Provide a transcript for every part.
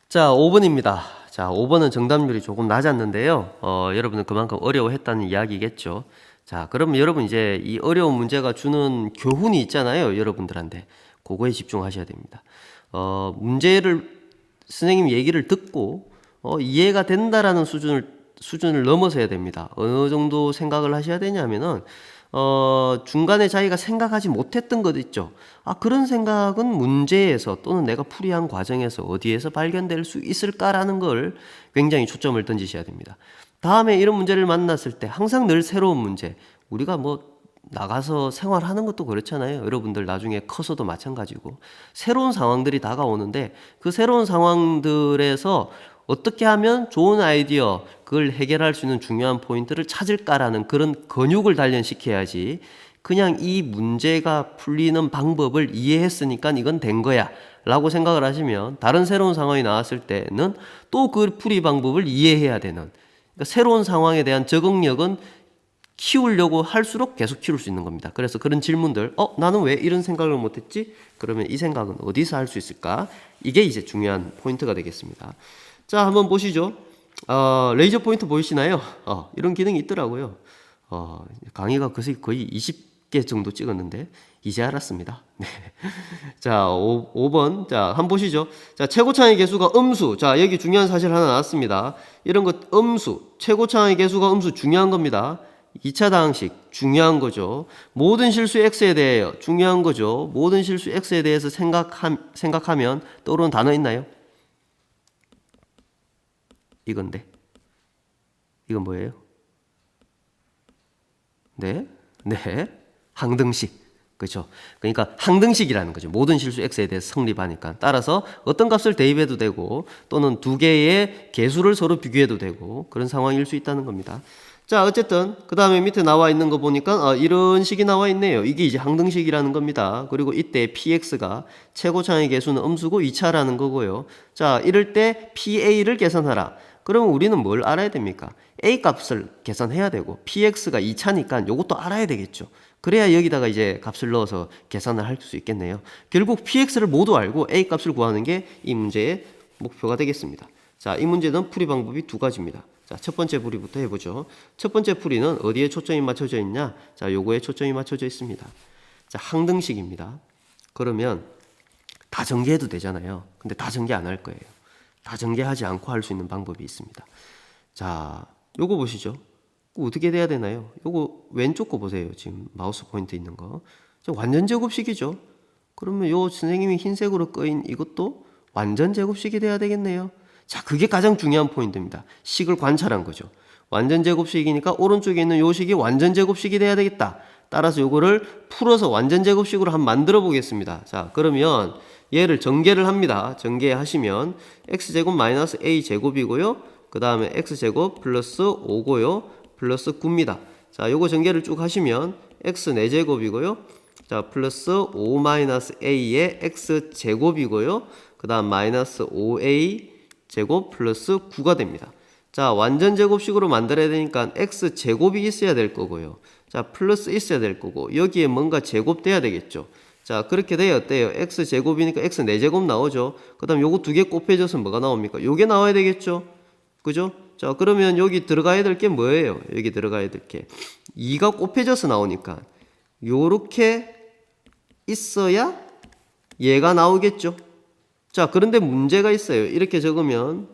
자, 5번입니다. 자, 5번은 정답률이 조금 낮았는데요. 여러분은 그만큼 어려워했다는 이야기겠죠. 자, 그러면 여러분 이제 이 어려운 문제가 주는 교훈이 있잖아요. 여러분들한테. 그거에 집중하셔야 됩니다. 문제를 선생님 얘기를 듣고 이해가 된다라는 수준을 넘어서야 됩니다. 어느 정도 생각을 하셔야 되냐면은 중간에 자기가 생각하지 못했던 것 있죠. 그런 생각은 문제에서 또는 내가 풀이한 과정에서 어디에서 발견될 수 있을까라는 걸 굉장히 초점을 던지셔야 됩니다. 다음에 이런 문제를 만났을 때 항상 늘 새로운 문제, 우리가 뭐 나가서 생활하는 것도 그렇잖아요. 여러분들 나중에 커서도 마찬가지고 새로운 상황들이 다가오는데 그 새로운 상황들에서 어떻게 하면 좋은 아이디어, 그걸 해결할 수 있는 중요한 포인트를 찾을까라는 그런 근육을 단련시켜야지 그냥 이 문제가 풀리는 방법을 이해했으니까 이건 된 거야 라고 생각을 하시면 다른 새로운 상황이 나왔을 때는 또 그 풀이 방법을 이해해야 되는, 그러니까 새로운 상황에 대한 적응력은 키우려고 할수록 계속 키울 수 있는 겁니다. 그래서 그런 질문들, 나는 왜 이런 생각을 못했지? 그러면 이 생각은 어디서 할 수 있을까? 이게 이제 중요한 포인트가 되겠습니다. 자, 한번 보시죠. 레이저 포인트 보이시나요? 이런 기능이 있더라고요. 강의가 거의 20개 정도 찍었는데 이제 알았습니다. 네. 자, 5번. 자, 한번 보시죠. 자, 최고차의 개수가 음수. 자, 여기 중요한 사실 하나 나왔습니다. 이런 것 음수. 최고차의 개수가 음수 중요한 겁니다. 2차 다항식 중요한 거죠. 모든 실수 x에 대해 중요한 거죠. 모든 실수 x에 대해서 생각하면 떠오르는 단어 있나요? 이건데. 이건 뭐예요? 네? 네. 항등식. 그렇죠. 그러니까 항등식이라는 거죠. 모든 실수 x에 대해서 성립하니까. 따라서 어떤 값을 대입해도 되고 또는 두 개의 개수를 서로 비교해도 되고 그런 상황일 수 있다는 겁니다. 자, 어쨌든 그 다음에 밑에 나와 있는 거 보니까 이런 식이 나와 있네요. 이게 이제 항등식이라는 겁니다. 그리고 이때 px가 최고차의 개수는 음수고 2차라는 거고요. 자, 이럴 때 pa를 계산하라. 그러면 우리는 뭘 알아야 됩니까? a 값을 계산해야 되고 px가 2차니까 이것도 알아야 되겠죠. 그래야 여기다가 이제 값을 넣어서 계산을 할 수 있겠네요. 결국 px를 모두 알고 a 값을 구하는 게 이 문제의 목표가 되겠습니다. 자, 이 문제는 풀이 방법이 두 가지입니다. 자, 첫 번째 풀이부터 해보죠. 첫 번째 풀이는 어디에 초점이 맞춰져 있냐? 자, 요거에 초점이 맞춰져 있습니다. 자, 항등식입니다. 그러면 다 전개해도 되잖아요. 근데 다 전개 안 할 거예요. 다 전개하지 않고 할 수 있는 방법이 있습니다. 자, 요거 보시죠. 어떻게 돼야 되나요? 요거 왼쪽 거 보세요. 지금 마우스 포인트 있는 거. 완전 제곱식이죠. 그러면 요 선생님이 흰색으로 꺼인 이것도 완전 제곱식이 돼야 되겠네요. 자, 그게 가장 중요한 포인트입니다. 식을 관찰한 거죠. 완전 제곱식이니까 오른쪽에 있는 요 식이 완전 제곱식이 돼야 되겠다. 따라서 요거를 풀어서 완전 제곱식으로 한번 만들어 보겠습니다. 자, 그러면 얘를 전개를 합니다. 전개하시면 x제곱 마이너스 a제곱이고요. 그 다음에 x제곱 플러스 5고요. 플러스 9입니다. 자, 요거 전개를 쭉 하시면 x 4제곱이고요. 자, 플러스 5 마이너스 a의 x제곱이고요. 그 다음 마이너스 5a 제곱 플러스 9가 됩니다. 자, 완전 제곱식으로 만들어야 되니까 x제곱이 있어야 될 거고요. 자, 플러스 있어야 될 거고 여기에 뭔가 제곱돼야 되겠죠. 자, 그렇게 돼야 어때요? x제곱이니까 x 4제곱 나오죠. 그 다음 요거 두 개 곱해져서 뭐가 나옵니까? 요게 나와야 되겠죠. 그죠? 자, 그러면 여기 들어가야 될 게 뭐예요? 여기 들어가야 될 게 2가 곱해져서 나오니까 요렇게 있어야 얘가 나오겠죠. 자, 그런데 문제가 있어요. 이렇게 적으면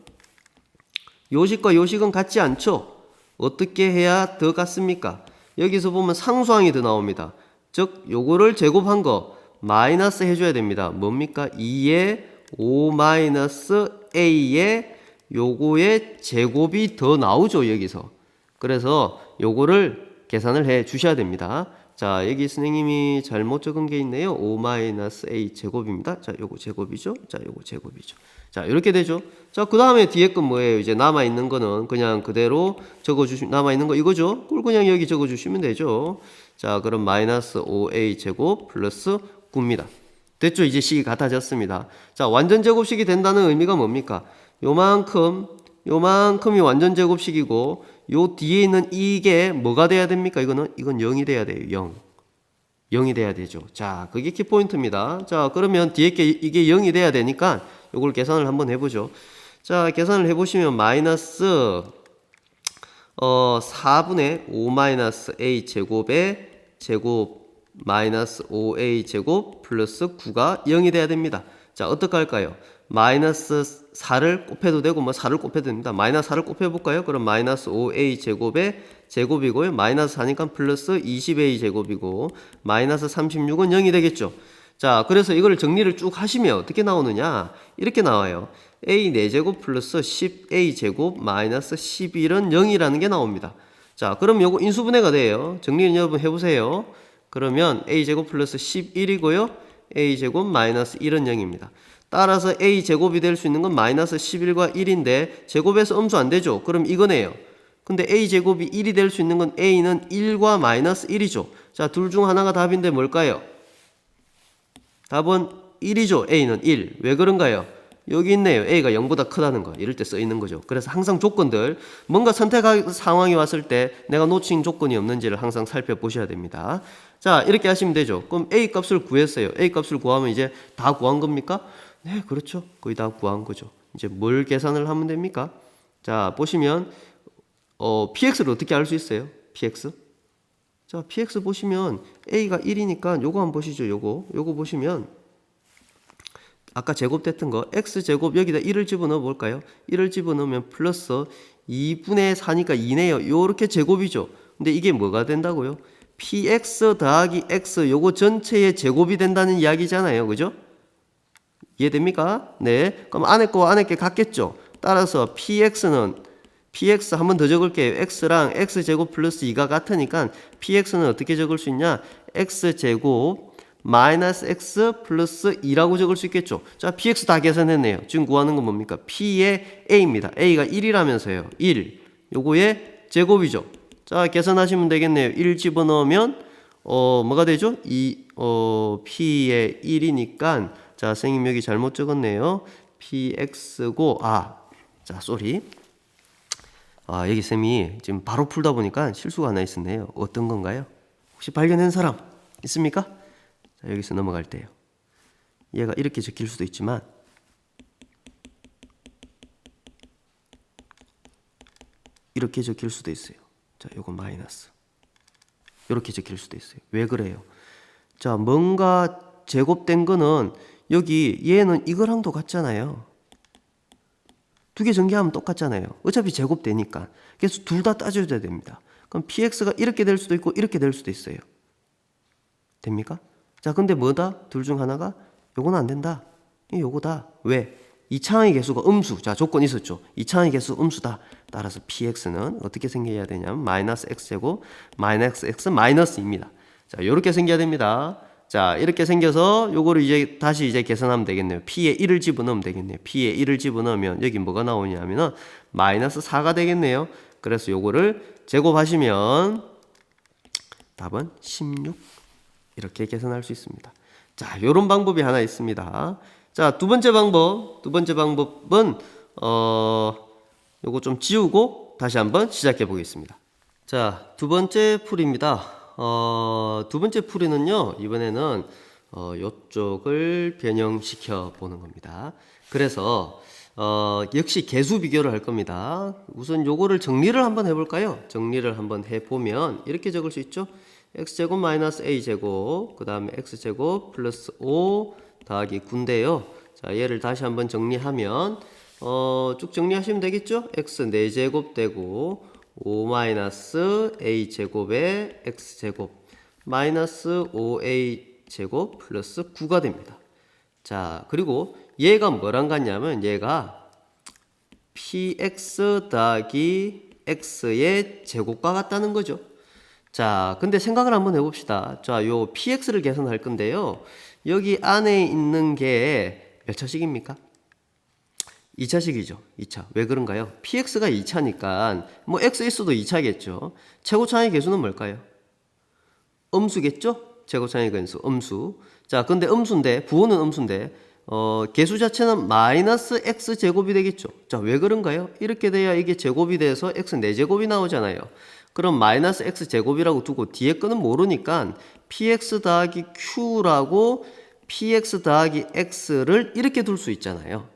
요식과 요식은 같지 않죠? 어떻게 해야 더 같습니까? 여기서 보면 상수항이 더 나옵니다. 즉 요거를 제곱한 거 마이너스 해줘야 됩니다. 뭡니까? 2의 5 마이너스 a의 요거의 제곱이 더 나오죠, 여기서. 그래서 요거를 계산을 해 주셔야 됩니다. 자, 여기 선생님이 잘못 적은 게 있네요. 5-a 제곱입니다. 자, 요거 제곱이죠. 자, 요거 제곱이죠. 자, 이렇게 되죠. 자, 그 다음에 뒤에 건 뭐예요? 이제 남아있는 거는 그냥 그대로 적어주시면, 남아있는 거 이거죠? 그걸 그냥 여기 적어주시면 되죠. 자, 그럼 마이너스 5a 제곱 플러스 9입니다. 됐죠? 이제 식이 같아졌습니다. 자, 완전 제곱식이 된다는 의미가 뭡니까? 요만큼이 완전 제곱식이고 요 뒤에 있는 이게 뭐가 돼야 됩니까? 이건 0이 돼야 돼요. 0. 0이 돼야 되죠. 자, 그게 키포인트입니다. 자, 그러면 뒤에 게 이게 0이 돼야 되니까 요걸 계산을 한번 해보죠. 자, 계산을 해보시면 마이너스 4분의 5 마이너스 a 제곱의 제곱 마이너스 5a 제곱 플러스 9가 0이 돼야 됩니다. 자, 어떻게 할까요? 마이너스 4를 곱해도 되고 뭐 4를 곱해도 됩니다. 마이너스 4를 곱해볼까요? 그럼 마이너스 5a 제곱의 제곱이고요. 마이너스 4니까 플러스 20a 제곱이고 마이너스 36은 0이 되겠죠. 자, 그래서 이걸 정리를 쭉 하시면 어떻게 나오느냐? 이렇게 나와요. a 4제곱 플러스 10a 제곱 마이너스 11은 0이라는 게 나옵니다. 자, 그럼 요거 인수분해가 돼요. 정리는 여러분 해보세요. 그러면 a 제곱 플러스 11이고요. a 제곱 마이너스 1은 0입니다. 따라서 a 제곱이 될 수 있는 건 마이너스 11과 1인데 제곱에서 음수 안 되죠. 그럼 이거네요. 근데 a 제곱이 1이 될 수 있는 건 a는 1과 마이너스 1이죠. 자, 둘 중 하나가 답인데 뭘까요? 답은 1이죠. a는 1. 왜 그런가요? 여기 있네요. a가 0보다 크다는 거. 이럴 때 써 있는 거죠. 그래서 항상 조건들, 뭔가 선택할 상황이 왔을 때 내가 놓친 조건이 없는지를 항상 살펴보셔야 됩니다. 자, 이렇게 하시면 되죠. 그럼 a 값을 구했어요. a 값을 구하면 이제 다 구한 겁니까? 네, 그렇죠. 거의 다 구한 거죠. 이제 뭘 계산을 하면 됩니까? 자, 보시면 px를 어떻게 알 수 있어요? px. 자, px 보시면 a가 1이니까 요거 한번 보시죠. 요거 보시면 아까 제곱됐던 거 x제곱 여기다 1을 집어넣어 볼까요? 1을 집어넣으면 플러스 2분의 4니까 2네요. 요렇게 제곱이죠. 근데 이게 뭐가 된다고요? px 더하기 x 요거 전체의 제곱이 된다는 이야기잖아요. 그죠? 이해됩니까? 네. 그럼 안에 거와 안에 게 같겠죠? 따라서 px 한 번 더 적을게요. x랑 x제곱 플러스 2가 같으니까 px는 어떻게 적을 수 있냐? x제곱 마이너스 x 플러스 2라고 적을 수 있겠죠. 자, px 다 계산했네요. 지금 구하는 건 뭡니까? p의 a입니다. a가 1이라면서요. 1. 요거의 제곱이죠. 자, 계산하시면 되겠네요. 1 집어넣으면 뭐가 되죠? p의 1이니까 자, 선생님 여기 잘못 적었네요. px고 자, 쏘리. 여기 쌤이 지금 바로 풀다 보니까 실수가 하나 있었네요. 어떤 건가요? 혹시 발견한 사람 있습니까? 자, 여기서 넘어갈 때요. 얘가 이렇게 적힐 수도 있지만 이렇게 적힐 수도 있어요. 자, 요거 마이너스. 이렇게 적힐 수도 있어요. 왜 그래요? 자, 뭔가 제곱된 거는 여기 얘는 이거랑도 같잖아요. 두 개 전개하면 똑같잖아요. 어차피 제곱되니까. 그래서 둘 다 따져야 됩니다. 그럼 px가 이렇게 될 수도 있고 이렇게 될 수도 있어요. 됩니까? 자, 근데 뭐다? 둘 중 하나가 요건 안 된다. 요거다. 왜? 2차항의 개수가 음수. 자, 조건 있었죠. 2차항의 개수 음수다. 따라서 px는 어떻게 생겨야 되냐면 마이너스 x제곱 마이너스 x 마이너스입니다. 자, 요렇게 생겨야 됩니다. 자, 이렇게 생겨서 요거를 이제 다시 계산하면 되겠네요. p에 1을 집어넣으면 되겠네요. p에 1을 집어넣으면 여기 뭐가 나오냐면은 마이너스 4가 되겠네요. 그래서 요거를 제곱하시면 답은 16 이렇게 계산할 수 있습니다. 자, 요런 방법이 하나 있습니다. 자, 두 번째 방법은 요거 좀 지우고 다시 한번 시작해 보겠습니다. 자, 두 번째 풀이입니다. 두 번째 풀이는요, 이번에는 요쪽을 변형시켜 보는 겁니다. 그래서 역시 개수 비교를 할 겁니다. 우선 요거를 정리를 한번 해볼까요? 정리를 한번 해보면 이렇게 적을 수 있죠. x제곱 마이너스 a제곱 그 다음에 x제곱 플러스 5 더하기 9인데요. 자, 얘를 다시 한번 정리하면 쭉 정리하시면 되겠죠. x 4제곱 되고 5 마이너스 a 제곱에 x 제곱 마이너스 5a 제곱 플러스 9가 됩니다. 자, 그리고 얘가 뭐랑 같냐면 얘가 px 더하기 x의 제곱과 같다는 거죠. 자, 근데 생각을 한번 해봅시다. 자, 요 px를 계산할 건데요. 여기 안에 있는 게 몇 차식입니까? 2차식이죠. 2차. 왜 그런가요? px가 2차니까 뭐 x에서도 2차겠죠. 최고차의 개수는 뭘까요? 음수겠죠? 최고차의 개수 음수. 자, 근데 음수인데 부호는 음수인데 개수 자체는 마이너스 x 제곱이 되겠죠. 자, 왜 그런가요? 이렇게 돼야 이게 제곱이 돼서 x 4제곱이 나오잖아요. 그럼 마이너스 x 제곱이라고 두고 뒤에 거는 모르니까 px 더하기 q라고 px 더하기 x를 이렇게 둘 수 있잖아요.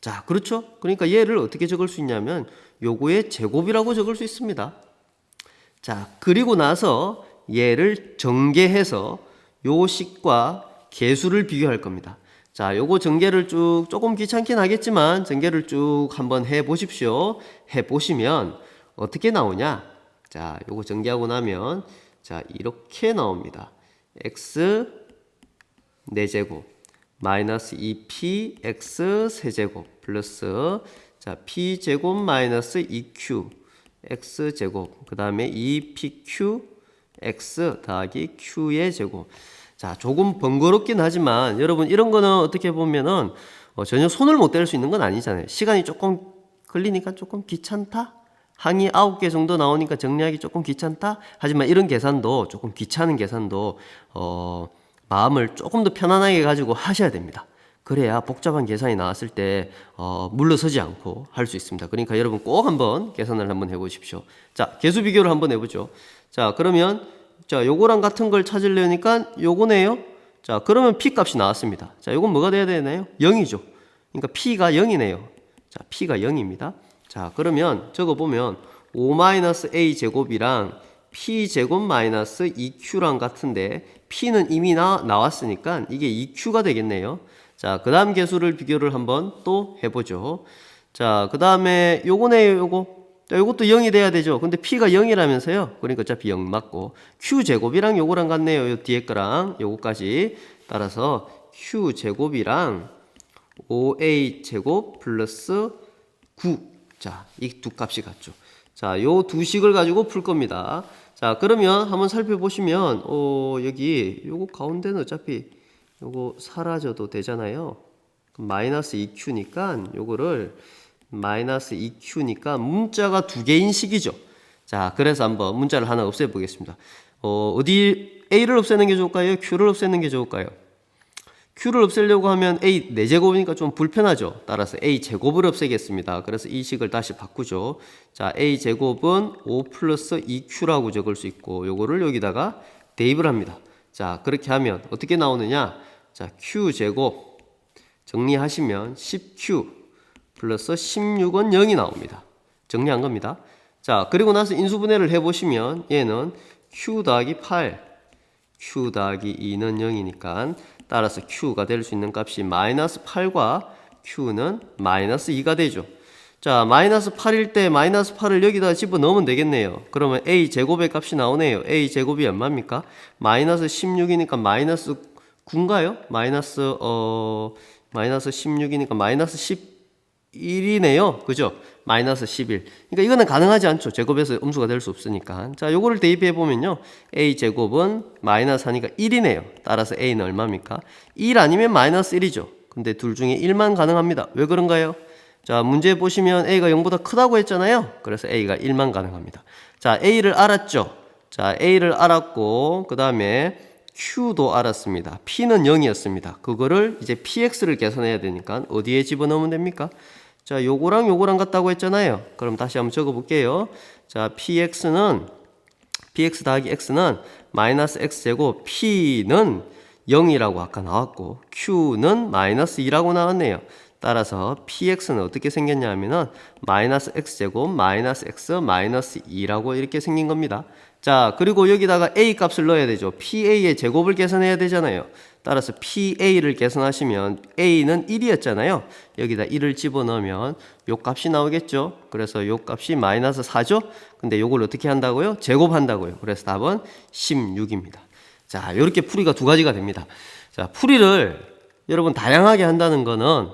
자, 그렇죠? 그러니까 얘를 어떻게 적을 수 있냐면 요거의 제곱이라고 적을 수 있습니다. 자, 그리고 나서 얘를 전개해서 요 식과 개수를 비교할 겁니다. 자, 요거 전개를 쭉 조금 귀찮긴 하겠지만 전개를 쭉 한번 해 보십시오. 해 보시면 어떻게 나오냐? 자, 요거 전개하고 나면 자, 이렇게 나옵니다. x 4제곱 마이너스 2p x 세제곱 플러스 자, p제곱 마이너스 2q x제곱 그 다음에 2pq x 더하기 q의 제곱. 자, 조금 번거롭긴 하지만 여러분 이런 거는 어떻게 보면은 전혀 손을 못 댈 수 있는 건 아니잖아요. 시간이 조금 걸리니까 조금 귀찮다? 항이 9개 정도 나오니까 정리하기 조금 귀찮다? 하지만 이런 계산도 조금 귀찮은 계산도 마음을 조금 더 편안하게 가지고 하셔야 됩니다. 그래야 복잡한 계산이 나왔을 때 물러서지 않고 할 수 있습니다. 그러니까 여러분 꼭 한번 계산을 한번 해보십시오. 자, 개수 비교를 한번 해보죠. 자, 그러면 자, 요거랑 같은 걸 찾으려니까 요거네요. 자, 그러면 p 값이 나왔습니다. 자, 요건 뭐가 돼야 되나요? 0이죠. 그러니까 p가 0이네요. 자, p가 0입니다. 자, 그러면 적어 보면 5-a 제곱이랑 p 제곱 마이너스 2q랑 같은데 p는 이미 나왔으니까 이게 2q가 되겠네요. 자, 그 다음 개수를 비교를 한번 또 해보죠. 자, 그 다음에 요거네요, 요거. 자, 요것도 0이 돼야 되죠. 근데 p가 0이라면서요. 그러니까 어차피 0 맞고. q제곱이랑 요거랑 같네요. 요 뒤에 거랑 요거까지. 따라서 q제곱이랑 5a 제곱 플러스 9. 자, 이 두 값이 같죠. 자, 요 두 식을 가지고 풀 겁니다. 자, 그러면 한번 살펴보시면, 여기 요거 가운데는 어차피 요거 사라져도 되잖아요. 마이너스 2q니까 요거를 마이너스 2q니까 문자가 두 개인 식이죠. 자, 그래서 한번 문자를 하나 없애 보겠습니다. 어디 a를 없애는 게 좋을까요? q를 없애는 게 좋을까요? q를 없애려고 하면 a 4제곱이니까 좀 불편하죠. 따라서 a 제곱을 없애겠습니다. 그래서 이 식을 다시 바꾸죠. 자, a 제곱은 5 플러스 2q라고 적을 수 있고 요거를 여기다가 대입을 합니다. 자, 그렇게 하면 어떻게 나오느냐? 자, q 제곱 정리하시면 10q 플러스 16은 0이 나옵니다. 정리한 겁니다. 자, 그리고 나서 인수분해를 해보시면 얘는 q 더하기 8, q 더하기 2는 0이니까 따라서 q가 될 수 있는 값이 마이너스 8과 q는 마이너스 2가 되죠. 자, 마이너스 8일 때 마이너스 8을 여기다 집어넣으면 되겠네요. 그러면 a 제곱의 값이 나오네요. a 제곱이 얼마입니까? 마이너스 16이니까 마이너스 9인가요? 마이너스 16이니까 마이너스 11이네요. 그죠? 마이너스 11. 그러니까 이거는 가능하지 않죠. 제곱에서 음수가 될 수 없으니까. 자, 요거를 대입해 보면요. a 제곱은 마이너스 하니까 1이네요. 따라서 a는 얼마입니까? 1 아니면 마이너스 1이죠. 근데 둘 중에 1만 가능합니다. 왜 그런가요? 자, 문제 보시면 a가 0보다 크다고 했잖아요. 그래서 a가 1만 가능합니다. 자, a를 알았죠. 자, a를 알았고 그 다음에 q도 알았습니다. p는 0이었습니다. 그거를 이제 px를 계산해야 되니까 어디에 집어넣으면 됩니까? 자, 요거랑 요거랑 같다고 했잖아요. 그럼 다시 한번 적어 볼게요. 자, px 더하기 x는 마이너스 x제곱, p는 0이라고 아까 나왔고 q는 마이너스 2라고 나왔네요. 따라서 px는 어떻게 생겼냐 하면은 마이너스 x제곱 마이너스 x 마이너스 2라고 이렇게 생긴 겁니다. 자, 그리고 여기다가 a 값을 넣어야 되죠. pa의 제곱을 계산해야 되잖아요. 따라서 pa를 계산하시면 a는 1이었잖아요. 여기다 1을 집어넣으면 요 값이 나오겠죠. 그래서 요 값이 마이너스 4죠. 근데 요걸 어떻게 한다고요? 제곱한다고요. 그래서 답은 16입니다. 자, 이렇게 풀이가 두 가지가 됩니다. 자, 풀이를 여러분 다양하게 한다는 거는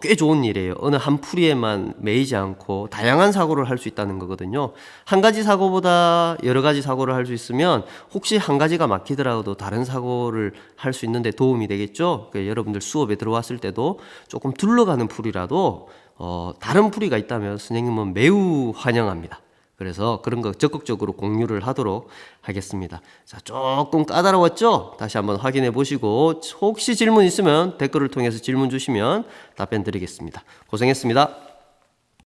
꽤 좋은 일이에요. 어느 한 풀이에만 매이지 않고 다양한 사고를 할 수 있다는 거거든요. 한 가지 사고보다 여러 가지 사고를 할 수 있으면 혹시 한 가지가 막히더라도 다른 사고를 할 수 있는데 도움이 되겠죠. 그러니까 여러분들 수업에 들어왔을 때도 조금 둘러가는 풀이라도 다른 풀이가 있다면 선생님은 매우 환영합니다. 그래서 그런 거 적극적으로 공유를 하도록 하겠습니다. 자, 조금 까다로웠죠? 다시 한번 확인해 보시고 혹시 질문 있으면 댓글을 통해서 질문 주시면 답변 드리겠습니다. 고생했습니다.